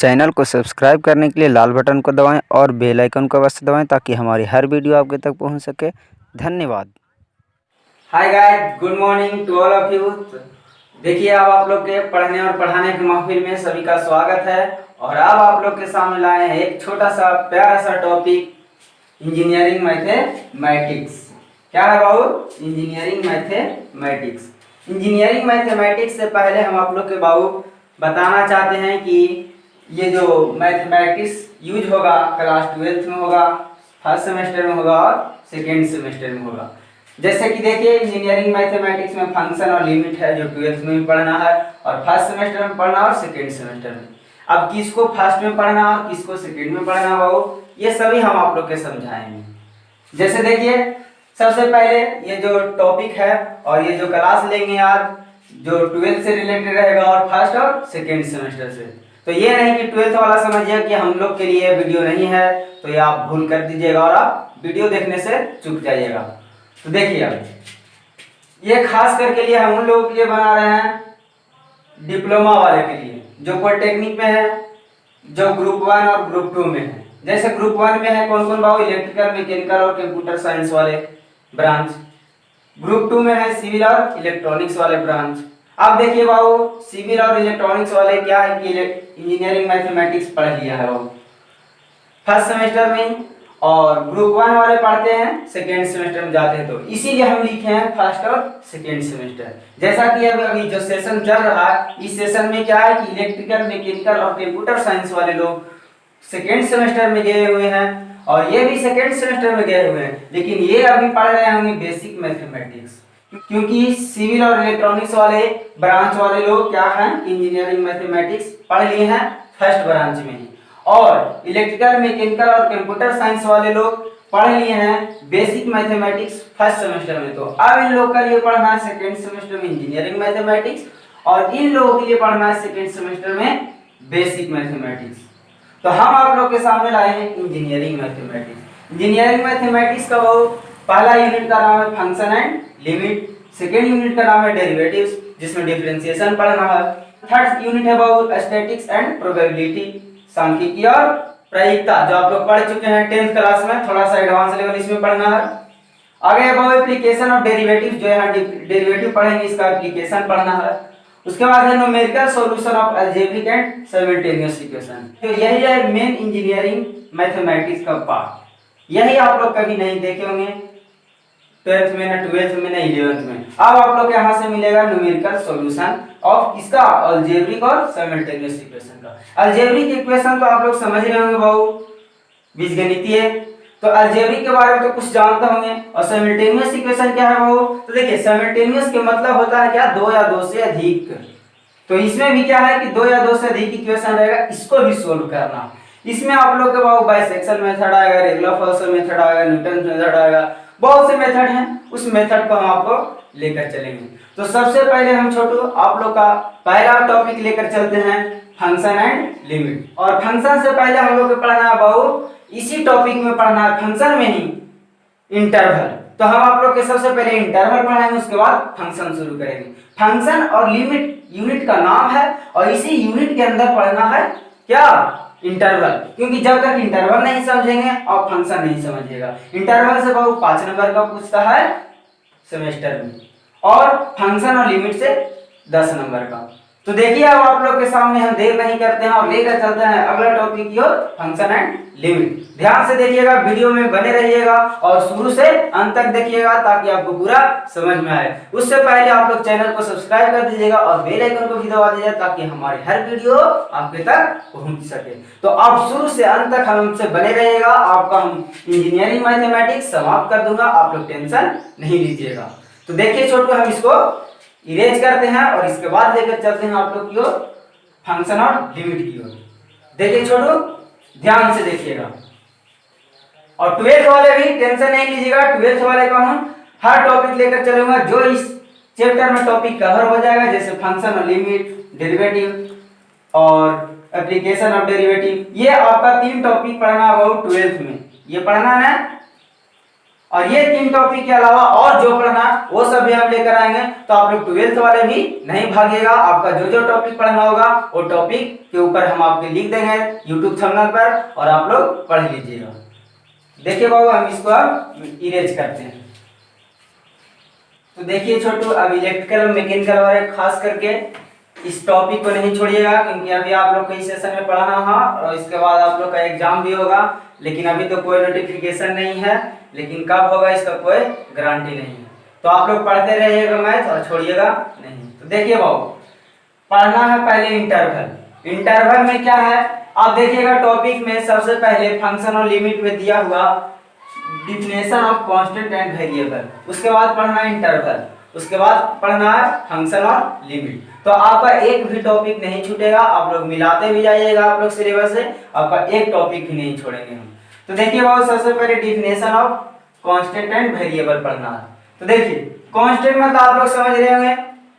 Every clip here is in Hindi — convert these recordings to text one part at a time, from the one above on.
चैनल को सब्सक्राइब करने के लिए लाल बटन को दबाएं और बेल आइकन को अवश्य दबाएं ताकि हमारी हर वीडियो आपके तक पहुंच सके। धन्यवाद। Hi guys, good morning to all of you. देखिए, अब आप लोग के पढ़ने और पढ़ाने की महफिल में सभी का स्वागत है। और अब आप लोग के सामने लाए हैं एक छोटा सा प्यारा सा टॉपिक, इंजीनियरिंग मैथमेटिक्स। क्या है बाबू? Engineering mathematics. इंजीनियरिंग मैथमेटिक्स से पहले हम आप लोग के बाबू बताना चाहते हैं कि ये जो मैथमेटिक्स यूज होगा क्लास 12th में होगा, फर्स्ट सेमेस्टर में होगा और सेकेंड सेमेस्टर में होगा। जैसे कि देखिए, इंजीनियरिंग मैथमेटिक्स में फंक्शन और लिमिट है जो 12th में भी पढ़ना है और फर्स्ट सेमेस्टर में पढ़ना और सेकेंड सेमेस्टर में। अब किसको फर्स्ट में पढ़ना और किसको सेकेंड में पढ़ना बाबू, ये सभी हम आप लोग के समझाएंगे। जैसे देखिए, सबसे पहले ये जो टॉपिक है और ये जो क्लास लेंगे आज, जो 12th से रिलेटेड रहेगा और फर्स्ट और सेकेंड सेमेस्टर से। तो ये नहीं कि 12th वाला समझिए कि हम लोग के लिए वीडियो नहीं है, तो ये आप भूल कर दीजिएगा और आप वीडियो देखने से चूक जाइएगा। तो देखिए, अब ये खास करके लिए हम उन लोगों के लिए बना रहे हैं, डिप्लोमा वाले के लिए जो पॉलिटेक्निक में है, जो ग्रुप 1 और ग्रुप 2 में है। जैसे ग्रुप 1 में है कौन कौन बाबू? इलेक्ट्रिकल, मैकेनिकल और कंप्यूटर साइंस वाले ब्रांच। ग्रुप 2 में है सिविल और इलेक्ट्रॉनिक्स वाले ब्रांच। अब देखिए बाबू, सिविल और इलेक्ट्रॉनिक्स वाले क्या है कि इंजीनियरिंग मैथमेटिक्स पढ़ लिया है वो फर्स्ट सेमेस्टर में, और ग्रुप 1 वाले पढ़ते हैं सेकेंड सेमेस्टर में जाते हैं। तो इसीलिए हम लिखे हैं फर्स्ट और सेकेंड सेमेस्टर। जैसा कि अभी जो सेशन चल रहा है, इस सेशन में क्या है कि इलेक्ट्रिकल, मैकेनिकल और कंप्यूटर साइंस वाले लोग सेकेंड सेमेस्टर में गए हुए हैं और ये भी सेकेंड सेमेस्टर में गए हुए हैं, लेकिन ये अभी पढ़ रहे होंगे बेसिक मैथमेटिक्स, क्योंकि सिविल और इलेक्ट्रॉनिक्स वाले ब्रांच वाले लोग क्या हैं, इंजीनियरिंग मैथमेटिक्स पढ़ लिए हैं फर्स्ट ब्रांच में ही, और इलेक्ट्रिकल, मैकेनिकल और कंप्यूटर साइंस वाले लोग पढ़ लिए हैं बेसिक मैथमेटिक्स फर्स्ट सेमेस्टर में। तो अब इन लोग के लिए पढ़ना है सेकेंड सेमेस्टर में इंजीनियरिंग मैथमेटिक्स, और इन लोगों के लिए पढ़ना है सेकेंड सेमेस्टर में बेसिक मैथमेटिक्स। तो हम आप लोग के सामने लाए हैं इंजीनियरिंग मैथमेटिक्स। इंजीनियरिंग मैथमेटिक्स का वो पहला यूनिट का नाम है function and limit, second unit का नाम है डेरिवेटिव्स जिसमें डिफरेंशिएशन पढ़ना है, थर्ड यूनिट है वो स्टैटिक्स एंड प्रोबेबिलिटी, सांख्यिकी और प्रायिकता जो आप लोग पढ़ चुके हैं 10th क्लास में, थोड़ा सा एडवांस लेवल इसमें पढ़ना है। आगे है वो एप्लीकेशन ऑफ डेरिवेटिव, जो यहाँ डेरिवेटिव पढ़ेंगे इसका एप्लीकेशन पढ़ना है। उसके बाद है numerical solution of algebraic and simultaneous equation. तो यही है मेन इंजीनियरिंग मैथमेटिक्स का पार्ट। यही आप लोग कभी नहीं देखे होंगे 12th में, ना 12th में, ना 11th में। अब आप लोग यहाँ से मिलेगा न्यूमेरिकल सॉल्यूशन ऑफ इसका अलजेब्रिक और साइमल्टेनियस इक्वेशन का। अलजेब्रिक इक्वेशन तो आप लोग समझ रहे होंगे बाबू, बीजगणितीय। तो अलजेब्रिक के बारे में तो कुछ जानते होंगे, और साइमल्टेनियस इक्वेशन क्या है बाबू? तो देखिए, साइमल्टेनियस के मतलब होता है क्या, दो या दो से अधिक। तो इसमें भी क्या है कि दो या दो से अधिक इक्वेशन रहेगा, इसको भी सोल्व करना। इसमें आप लोग के बाबू बाइसेक्शन मेथड आएगा, रेगुलर फंक्शन मेथड आएगा, न्यूटन मेथड आएगा, बहुत से मेथड हैं। उस मेथड को हम आपको लेकर चलेंगे। तो सबसे पहले हम छोटू आप लोग का पहला टॉपिक लेकर चलते हैं, फंक्शन एंड लिमिट। और फंक्शन से पहले हम लोग को पढ़ना है बाबू, इसी टॉपिक में पढ़ना है फंक्शन में ही, इंटरवल। तो हम आप लोग के सबसे पहले इंटरवल पढ़ाएंगे, उसके बाद फंक्शन शुरू करेंगे। फंक्शन और लिमिट यूनिट का नाम है, और इसी यूनिट के अंदर पढ़ना है क्या, इंटरवल। क्योंकि जब तक इंटरवल नहीं समझेंगे और फंक्शन नहीं समझिएगा। इंटरवल से बहुत 5 नंबर का पूछता है सेमेस्टर में, और फंक्शन और लिमिट से 10 नंबर का। तो देखिए, अब आप लोग के सामने हम देर नहीं करते हैं और लेकर चलते हैं अगला टॉपिक की ओर, फंक्शन एंड लिमिट। ध्यान से देखिएगा, वीडियो में बने रहिएगा और शुरू से अंत तक देखिएगा ताकि आपको पूरा समझ में आए। उससे पहले आप लोग चैनल को सब्सक्राइब कर दीजिएगा और बेल आइकन को भी दबा दीजिएगा ताकि हमारी हर वीडियो आपके तक पहुंच सके। तो आप शुरू से अंत तक हमसे बने रहिएगा, आपका हम इंजीनियरिंग मैथमेटिक्स समाप्त कर दूंगा, आप लोग टेंशन नहीं लीजिएगा। तो देखिए छोटू, हम इसको इरेज करते हैं और इसके बाद लेकर चलते हैं आप लोग की ओर, फंक्शन और लिमिट की ओर। देखिए छोटू, ध्यान से देखिएगा, और 12th वाले भी टेंशन नहीं लीजिएगा। 12th वाले का हम हर टॉपिक लेकर चलूंगा जो इस चैप्टर में टॉपिक कवर हो जाएगा, जैसे फंक्शन और लिमिट, डेरिवेटिव और एप्लीकेशन ऑफ डेरिवेटिव। ये आपका 3 टॉपिक पढ़ना होगा 12th में, ये पढ़ना है। और ये 3 टॉपिक के अलावा और जो पढ़ना वो सब भी हम लेकर आएंगे। तो आप लोग 12th वाले भी नहीं भागिएगा, आपका जो जो टॉपिक पढ़ना होगा वो टॉपिक के ऊपर हम आपके लिख देंगे YouTube चैनल पर और आप लोग पढ़ लीजिएगा। देखिए बाबू, हम इसको अब इरेज करते हैं। तो देखिए छोटू, अब इलेक्ट्रिकल मैकेनिकल वाले खास करके इस टॉपिक को नहीं छोड़िएगा, क्योंकि अभी आप लोग को इस सेशन में पढ़ाना है और इसके बाद आप लोग का एग्जाम भी होगा। लेकिन अभी तो कोई नोटिफिकेशन नहीं है, लेकिन कब होगा इसका कोई गारंटी नहीं है। तो आप लोग पढ़ते रहिएगा मैथ और छोड़िएगा नहीं। तो देखिए बाबू, पढ़ना है पहले इंटरवल। इंटरवल में क्या है आप देखिएगा, टॉपिक में सबसे पहले फंक्शन और लिमिट में दिया हुआ definition of constant and variable, उसके बाद पढ़ना है इंटरवल, उसके बाद पढ़ना है फंक्शन और लिमिट। तो आपका एक भी टॉपिक नहीं छूटेगा, आप लोग मिलाते भी जाइएगा आप लोग सिलेबस से, आपका एक टॉपिक भी नहीं छोड़ेंगे हम। तो देखिए बाबू, सबसे पहले definition of constant and variable पढ़ना है। तो देखिए कांस्टेंट मतलब आप लोग समझ रहे होंगे,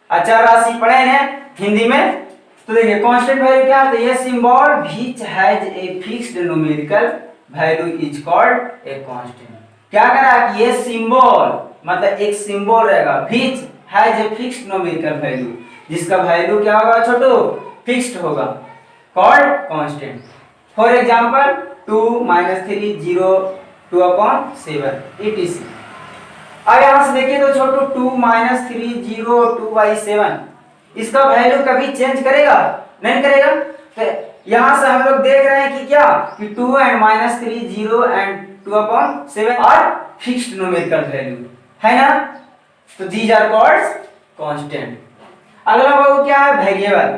अचर राशि पढ़े हैं हिंदी में। तो देखिए कांस्टेंट वैल्यू क्या है, ये symbol which has a fixed numerical value is called a constant. क्या करा कि ये सिंबल मतलब एक सिंबल रहेगा, which has a fixed numerical value, जिसका वैल्यू क्या होगा छोटू, फिक्स्ड होगा, called constant. For example 2 - 3 0 2/7 etc। अब यहां से देखिए तो छोटू 2 - 3 0 2/7 इसका वैल्यू कभी चेंज करेगा नहीं करेगा। तो यहां से हम लोग देख रहे हैं कि क्या कि 2 and -3 0 and 2/7 are fixed numerical value है ना। तो दीज आर कॉल्ड कांस्टेंट। अगला बाबू क्या है, वेरिएबल।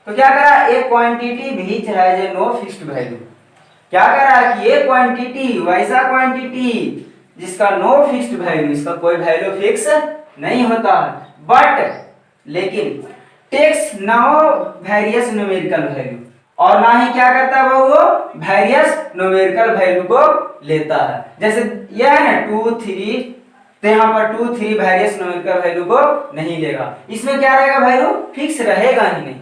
तो क्या करा, एक quantity which has a no fixed value. क्या करा कि ये क्वांटिटी वैसा क्वांटिटी जिसका नो फिक्स्ड वैल्यू, इसका कोई वैल्यू फिक्स नहीं होता है, बट लेकिन takes no various numerical value, और ना ही क्या करता है वो वेरियस न्यूमेरिकल वैल्यू को लेता है। जैसे यह है ना 2 3, तो यहाँ पर 2 3 वेरियस न्यूमेरिकल वैल्यू को नहीं लेगा, इसमें क्या रहेगा, वैल्यू फिक्स रहेगा ही नहीं।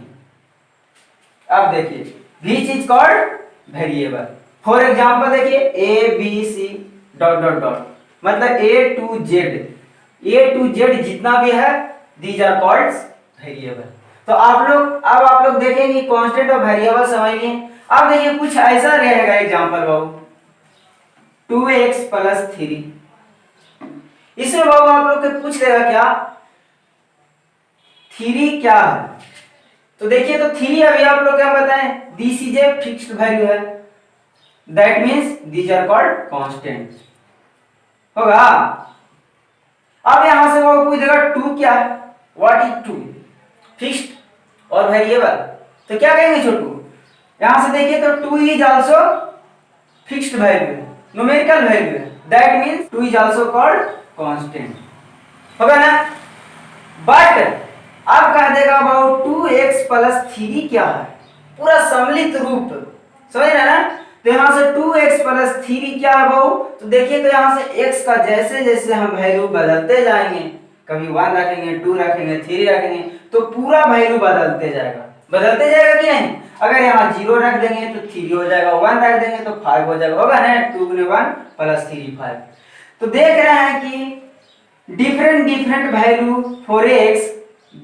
अब देखिए which is called variable. For example देखिए A B C dot dot dot, मतलब A to Z जितना भी है दीज आर कॉल्ड वेरिएबल। तो आप लोग देखेंगे कांस्टेंट और वेरिएबल समझ लिए। अब देखिए कुछ ऐसा रहेगा एग्जांपल बाबू 2x + 3, इसमें बाबू आप लोग के पूछ लेगा क्या 3 क्या है। तो देखिए तो 3 अभी आप लोग क्या बताएं, this is a fixed value है, that means these are called constant होगा। अब यहां से वो पूछ देगा 2 क्या है, व्हाट इज 2, फिक्स्ड और वेरिएबल। तो क्या कहेंगे छोटू, यहां से देखिए तो 2 इज आल्सो फिक्स्ड वैल्यू है, न्यूमेरिकल वैल्यू है, that means 2 is also called constant होगा ना। बट अब कह देगा अबाउट 2x + 3 क्या है, पूरा सम्मिलित रूप, समझ रहे ना। तो यहां से 2x + 3 क्या है बाबू, तो देखिए तो यहां से x का जैसे जैसे हम वैल्यू बदलते जाएंगे, कभी 1 रखेंगे 2 रखेंगे 3 रखेंगे, तो पूरा वैल्यू बदलते जाएगा कि नहीं। अगर यहाँ 0 रख देंगे तो 3 हो जाएगा, 1 रख देंगे तो 5 हो जाएगा, होगा ना, 2 × 1 + 3 5। तो देख रहे हैं कि different value for x,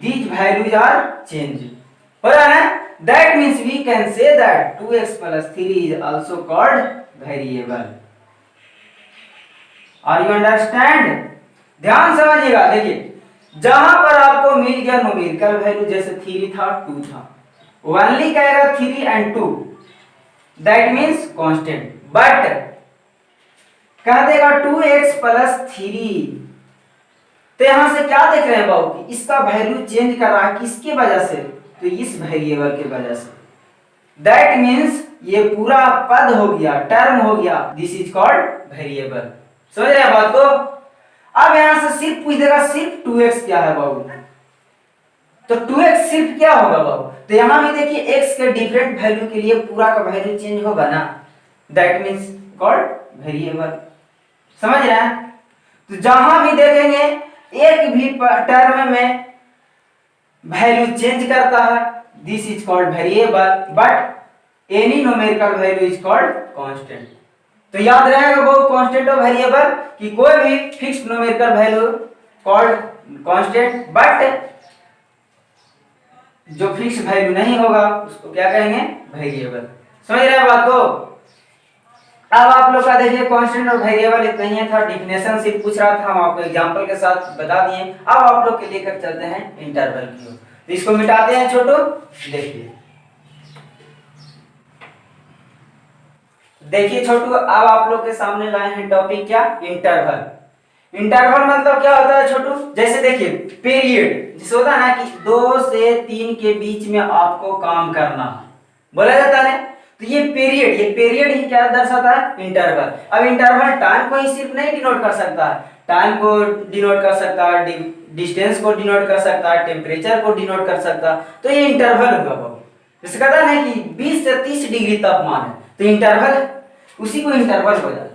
these values are changed, हो रहा है ना। That means we can say that 2x + 3 is also called variable. Are you understand? ध्यान समझिएगा। देखिए जहां पर आपको मिल गया न्यूमेरिकल वैल्यू, जैसे 3 था 2 था, ओनली कहेगा 3 and 2, that means constant। But कह देगा 2x + 3, तो यहां से क्या देख रहे हैं बाबू कि इसका वैल्यू चेंज कर रहा है, किसकी वजह से, तो इस वेरिएबल की वजह से, दैट मींस ये पूरा पद हो गया, टर्म हो गया, दिस इज कॉल्ड वेरिएबल। समझ रहे हैं बात को। अब यहां से सिर्फ पूछ देगा सिर्फ 2x क्या है बाबू, तो 2x सिर्फ क्या होगा बाबू, तो यहां भी देखिए x के डिफरेंट वैल्यू के लिए पूरा का वैल्यू चेंज होगा ना, दैट मींस कॉल्ड वेरिएबल। समझ रहे हैं। तो जहां भी देखेंगे एक भी टर्म में वैल्यू चेंज करता है, this is called variable, but any numerical value is called constant. तो याद रहेगा वो कांस्टेंट ऑफ वेरिएबल कि कोई भी fixed numerical value called constant, but जो फिक्स वैल्यू नहीं होगा उसको क्या कहेंगे, वेरिएबल। समझ रहे हैं बात को। अब आप लोग का देखिए कांस्टेंट और वेरिएबल इतना ही था, डिफिनेशन सिर्फ पूछ रहा था, हम आपको एग्जांपल के साथ बता दिए। अब आप लोग के लेकर चलते हैं इंटरवल की ओर, तो इसको मिटाते हैं छोटू। देखिए छोटू, अब आप लोग के सामने लाए हैं टॉपिक क्या, इंटरवल। इंटरवल मतलब क्या होता है छोटू, जैसे देखिए पीरियड जिसे होता है ना कि 2 से 3 के बीच में आपको काम करना बोला जाता है, तो ये पीरियड ही क्या दर्शाता है, इंटरवल। अब इंटरवल टाइम को ही सिर्फ नहीं डिनोट कर सकता है, टाइम को डिनोट कर सकता है, डिस्टेंस को डिनोट कर सकता है, टेम्परेचर को डिनोट कर सकता है, तो ये इंटरवल होगा वो। जैसे कहता है ना कि 20 से 30 डिग्री तापमान है, तो इंटरवल उसी को इंटरवल हो जाता है।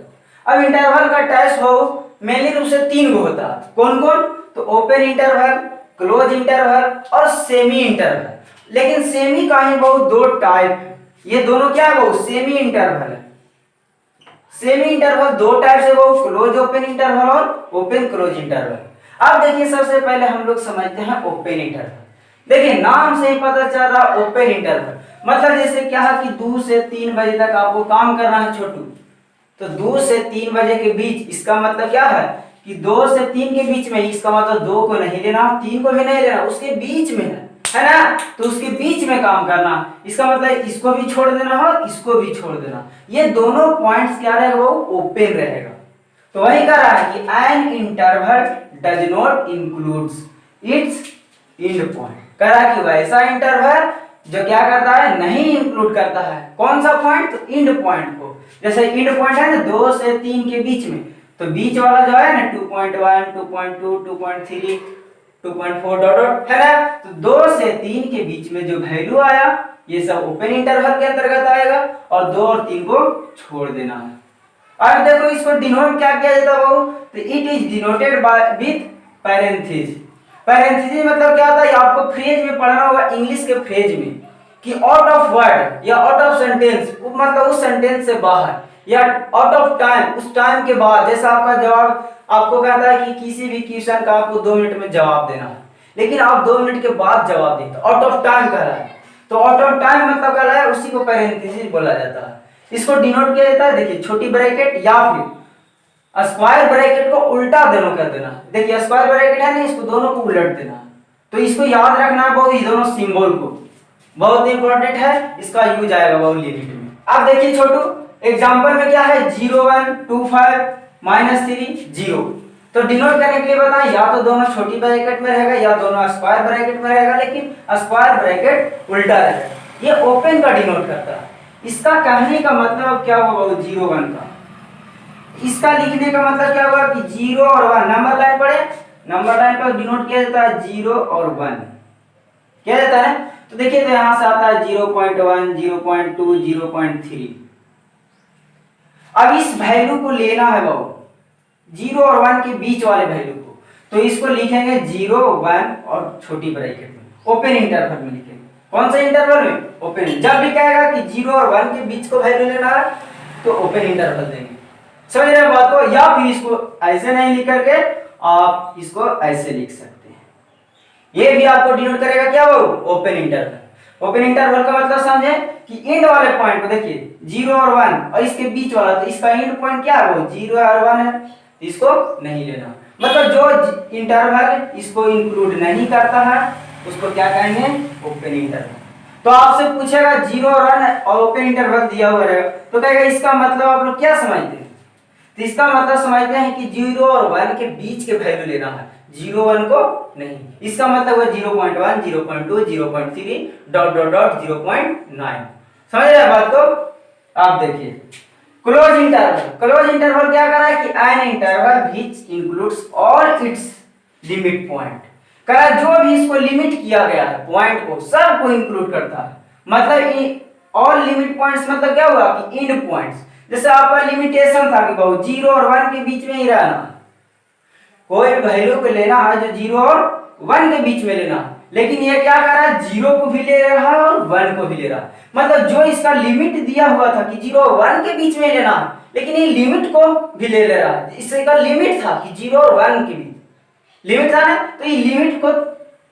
अब इंटरवल का टाइप्स हो मेनली रूप से 3 गो होता है, कौन कौन, तो ओपन इंटरवल, क्लोज इंटरवल और सेमी इंटरवल। लेकिन सेमी का ही बहुत 2 टाइप है, ये दोनों क्या है, वो सेमी इंटरवल है। सेमी इंटरवल 2 टाइप से, वो क्लोज ओपन इंटरवल और ओपन क्लोज इंटरवल। अब देखिए सबसे पहले हम लोग समझते हैं ओपन इंटरवल। देखिए नाम से ही पता चल रहा है ओपन इंटरवल मतलब जैसे क्या है कि 2 से 3 बजे तक आपको काम करना है छोटू, तो 2 से 3 बजे के बीच, इसका मतलब क्या है कि 2 से 3 के बीच में, इसका मतलब 2 को नहीं लेना, 3 को भी नहीं लेना, उसके बीच में है ना, तो उसके बीच में काम करना। इसका मतलब इसको भी छोड़ देना और इसको भी छोड़ देना, ये दोनों पॉइंट्स क्या रहेगा, वो ओपन रहेगा। तो वही कह रहा है कि an interval does not includes it's and point, कह रहा है कि वैसा इंटरवल जो क्या करता है, नहीं इंक्लूड करता है कौन सा पॉइंट, तो एंड पॉइंट को। जैसे एंड पॉइंट है ना 2 से 3 के बीच में, तो बीच वाला जो है ना 2.1 2.2 2.3 2.4 डॉट डॉट है ना, तो 2 से 3 के बीच में जो वैल्यू आया ये सब ओपन इंटरवल के अंतर्गत आएगा, और 2 और 3 को छोड़ देना है। अब देखो इसको डिनोट क्या किया जाता है वो, तो it is denoted by with parenthesis. Parenthesis मतलब क्या होता है, आपको फ्रेज में पढ़ना होगा, इंग्लिश के फ्रेज में, कि आउट ऑफ वर्ड या आउट ऑफ सेंटेंस, मतलब उस सेंटेंस से बाहर, या आउट ऑफ टाइम, उस टाइम के बाद। जैसा आपका जवाब आपको कहता है कि किसी भी क्वेश्चन का आपको 2 मिनट में जवाब देना है, लेकिन आप 2 मिनट के बाद जवाब देते, आउट ऑफ टाइम कह रहा है, तो आउट ऑफ टाइम मतलब कह रहा है उसी को पैरेंथेसिस बोला जाता है। इसको डिनोट किया जाता है, देखिए छोटी ब्रैकेट या फिर स्क्वायर ब्रैकेट को उल्टा दोनों कर देना। देखिए स्क्वायर ब्रैकेट है ना, इसको दोनों को उलट देना, तो इसको याद रखना है बहुत, ये दोनों सिंबल को बहुत इंपॉर्टेंट है, इसका यूज आएगा बहुत लिमिट में। अब देखिए छोटू एग्जांपल में क्या है, 0 1 2 5 -3 0, तो डिनोट करने के लिए बताएं, या तो दोनों छोटी ब्रैकेट में रहेगा या दोनों स्क्वायर ब्रैकेट में रहेगा, लेकिन स्क्वायर ब्रैकेट उल्टा रहेगा, ये ओपन का डिनोट करता है। इसका कहने का मतलब क्या होगा, 0 1 का, इसका लिखने का मतलब क्या होगा कि 0 और 1 नंबर लाइन पढ़े, नंबर लाइन पर डिनोट किया जाता है 0 और 1 किया जाता है। तो देखिए तो यहां से आता है 0.1 0.2 0.3। अब इस वैल्यू को लेना है वो 0 और 1 के बीच वाले वैल्यू को, तो इसको लिखेंगे 0 1 और छोटी ब्रैकेट में, ओपन इंटरवल में लिखेंगे। कौन सा इंटरवल में, ओपन। जब भी कहेगा कि 0 और 1 के बीच को वैल्यू लेना है तो ओपन इंटरवल देंगे, समझ रहे हैं बात को। या फिर इसको ऐसे नहीं लिख करके आप इसको ऐसे लिख सकते हैं, ये भी आपको डिनोट करेगा क्या, वो ओपन इंटरवल। ओपन इंटरवल का मतलब समझे कि एंड वाले पॉइंट को देखिए 0 और 1 और इसके बीच वाला, तो इसका एंड पॉइंट क्या है, वो 0 और 1 है, इसको नहीं लेना। मतलब जो इंटरवल इसको इंक्लूड नहीं करता है उसको क्या कहेंगे, ओपन इंटरवल। तो आपसे पूछेगा 0 और 1 और ओपन इंटरवल दिया हुआ रहेगा, तो कहेगा इसका मतलब आप लोग क्या समझते हैं, तो इसका मतलब समझते हैं कि 0 और 1 के बीच के वैल्यू लेना है, 0 1 को नहीं। इसका मतलब है 0.1 0.2 0.3 डॉट डॉट डॉट 0.9। समझ रहे हैं बात को। आप देखिए क्लोज इंटरवल, क्लोज इंटरवल क्या कर रहा है कि an interval which includes all it's limit point, कह रहा है जो भी इसको लिमिट किया गया है पॉइंट को सब को इंक्लूड करता है। मतलब ऑल लिमिट पॉइंट्स मतलब क्या हुआ कि एंड पॉइंट्स। जैसे आपका लिमिटेशन था कि बहुत 0 और 1 के बीच में ही रहना, कोई वैल्यू को लेना है जो 0 और 1 के बीच में लेना, लेकिन ये क्या कर रहा है, 0 को भी ले रहा है और 1 को भी ले रहा है। मतलब जो इसका लिमिट दिया हुआ था कि 0 और 1 के बीच में लेना है, लेकिन ये लिमिट को भी ले रहा है। इसका लिमिट था कि 0 और 1 के बीच लिमिट था ना, तो ये लिमिट को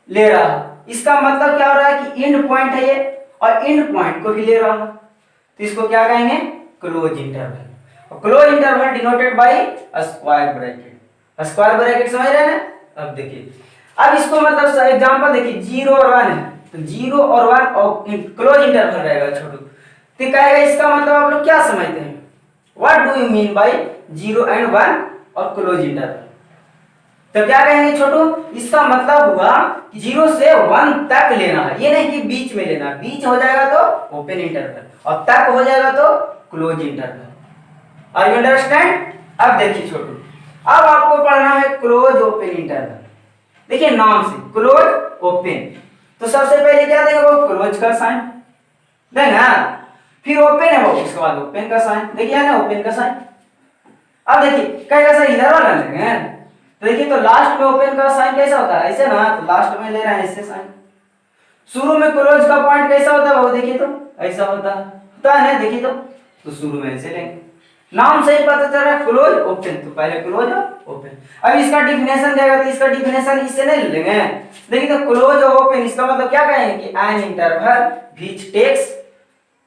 ले रहा है। इसका मतलब क्या हो रहा है कि एंड पॉइंट है ये, और एंड पॉइंट को भी ले रहा है, तो इसको क्या कहेंगे, क्लोज इंटरवल। और close interval denoted by square bracket. Square bracket समझ रहे हैं। अब देखिए, अब इसको मतलब एग्जांपल देखिए, 0 और 1 है, तो 0 और 1 और क्लोज इंटरवल रहेगा छोटू, तो कहेगा इसका मतलब आप लोग क्या समझते हैं, what do you mean by 0 and 1 और क्लोज इंटरवल। तो क्या कहेंगे छोटू, इसका मतलब हुआ कि 0 से 1 तक लेना है, ये नहीं कि बीच में लेना, बीच हो जाएगा तो ओपन इंटरवल और तक हो जाएगा तो close interval. Are you understand. अब देखिए छोटू, अब आपको पढ़ना है क्लोज ओपन इंटरवल। देखिए नाम से क्लोज ओपन, तो सबसे पहले क्या देगा वो, क्लोज का साइन देना, फिर ओपन है वो, उसके बाद ओपन का साइन, देखिए ना ओपन का साइन। अब देखिए कहेगा सर इधर वाला लेंगे, तो देखिए तो लास्ट में ओपन का साइन कैसा होता है, ऐसे ना, तो लास्ट में ले रहे हैं ऐसे साइन। शुरू में क्लोज का पॉइंट कैसा होता है वो, देखिए तो ऐसा होता है ना, देखिए तो शुरू में ऐसे लेंगे। नाम से ही पता चल रहा है क्लोज ओपन, तो पहले क्लोज ओपन। अब इसका डिफिनेशन देगा, तो इसका डिफिनेशन इससे नहीं लेंगे। देखिए तो क्लोज ओपन, इसका मतलब क्या कहेंगे कि एन इंटरवल व्हिच टेक्स,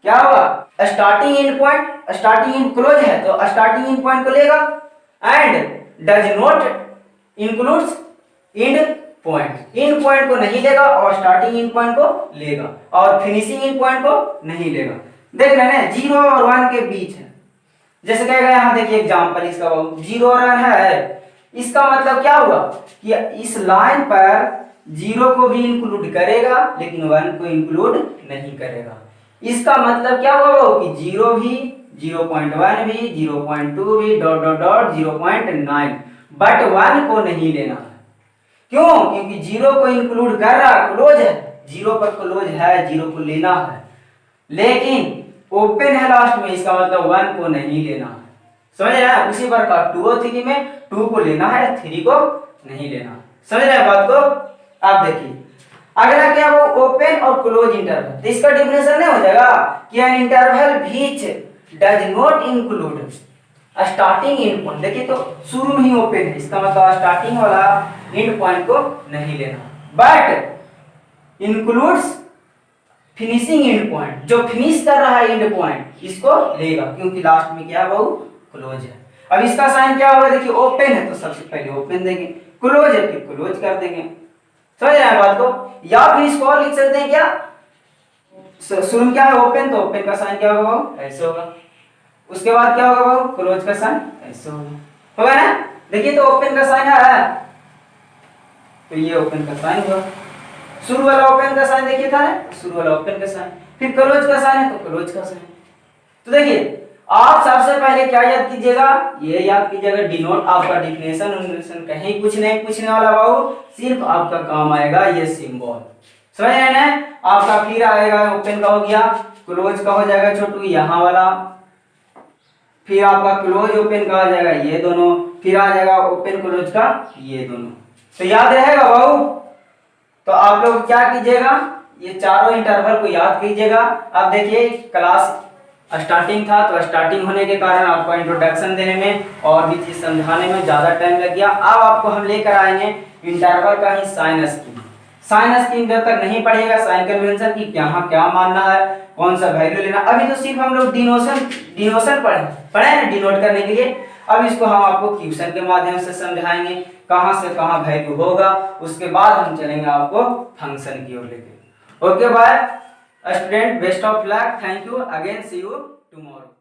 क्या होगा, starting and point, starting and close है तो स्टार्टिंग एंड पॉइंट को लेगा, and does not includes and point, and point को नहीं लेगा और स्टार्टिंग एंड पॉइंट को लेगा, और फिनिशिंग एंड पॉइंट को नहीं लेगा। देख रहे हैं 0 और 1 के बीच है, जैसे कहेगा यहाँ देखिए एग्जांपल इसका 0 और 1 है, इसका मतलब क्या हुआ कि इस लाइन पर 0 को भी इंक्लूड करेगा लेकिन 1 को इंक्लूड नहीं करेगा। इसका मतलब क्या हुआ वो कि 0 भी, 0.1 भी, 0.2 भी, डॉट डॉट डॉट 0.9, बट 1 को नहीं लेना है। क्यों, क्योंकि 0 को इंक्लूड कर रहा, क्लोज है, 0 पर क्लोज है, 0 को लेना है, लेकिन ओपन है लास्ट में, इसका मतलब 1 को नहीं लेना है। समझ रहे हैं। उसी प्रकार 2 और 3 में 2 को लेना है, 3 को नहीं लेना। समझ रहे हैं बात को। आप देखिए अगला क्या वो ओपन और क्लोज इंटरवल, तो इसका डिफिनेशन नहीं हो जाएगा कि an interval which does not include starting and point. देखिए तो शुरू में ही ओपन है, इसका मतलब स्टार्टिंग वाला एंड पॉइंट को नहीं लेना, but includes finishing and point, जो फिनिश कर रहा है एंड पॉइंट इसको लेगा, क्योंकि लास्ट में क्या है वो क्लोज है। अब इसका साइन क्या होगा, देखिए ओपन है तो सबसे पहले ओपन देंगे, क्लोज है फिर क्लोज कर देंगे। समझ रहे हैं बात को। या फिर इसको और लिख सकते हैं क्या, शुरू में क्या है ओपन, तो ओपन का साइन क्या होगा वो ऐसे होगा, उसके बाद क्या होगा वो क्लोज का साइन ऐसे होगा ना। देखिए तो ओपन का साइन है, तो ये ओपन का साइन हुआ, शुरू वाला ओपन का साइन देखिए था ना, शुरू वाला ओपन का साइन, फिर क्लोज का साइन है तो क्लोज का साइन। तो देखिए आप सबसे पहले क्या याद कीजिएगा, ये याद कीजिएगा डिनोट, आपका डिफिनेशन कहीं कुछ नहीं पूछने वाला बाबू, सिर्फ आपका काम आएगा ये सिंबल। समझ रहे हैं। आपका फिर आएगा ओपन का हो गया, क्लोज का हो जाएगा छोटू यहाँ वाला, फिर आपका क्लोज ओपन का आ जाएगा ये दोनों, फिर आ जाएगा ओपन क्लोज का ये दोनों। तो याद रहेगा बाबू। तो आप लोग क्या कीजिएगा, ये चारों इंटरवल को याद कीजिएगा। अब देखिए क्लास स्टार्टिंग था, तो स्टार्टिंग होने के कारण आपको इंट्रोडक्शन देने में और भी चीज समझाने में ज्यादा टाइम लग गया। अब आपको हम लेकर आएंगे इंटरवल का ही साइन स्कीम। साइन स्कीम जब तक नहीं पढ़ेगा, साइन कन्वेंशन की यहाँ क्या मानना है, कौन सा वैल्यू लेना, अभी तो सिर्फ हम लोग डिनोशन पढ़े ना डिनोट करने के लिए। अब इसको हम आपको क्वेश्चन के माध्यम से समझाएंगे, कहाँ से कहाँ वैल्यू होगा, उसके बाद हम चलेंगे आपको फंक्शन की ओर लेके। Okay bye student, best of luck, thank you again, see you tomorrow.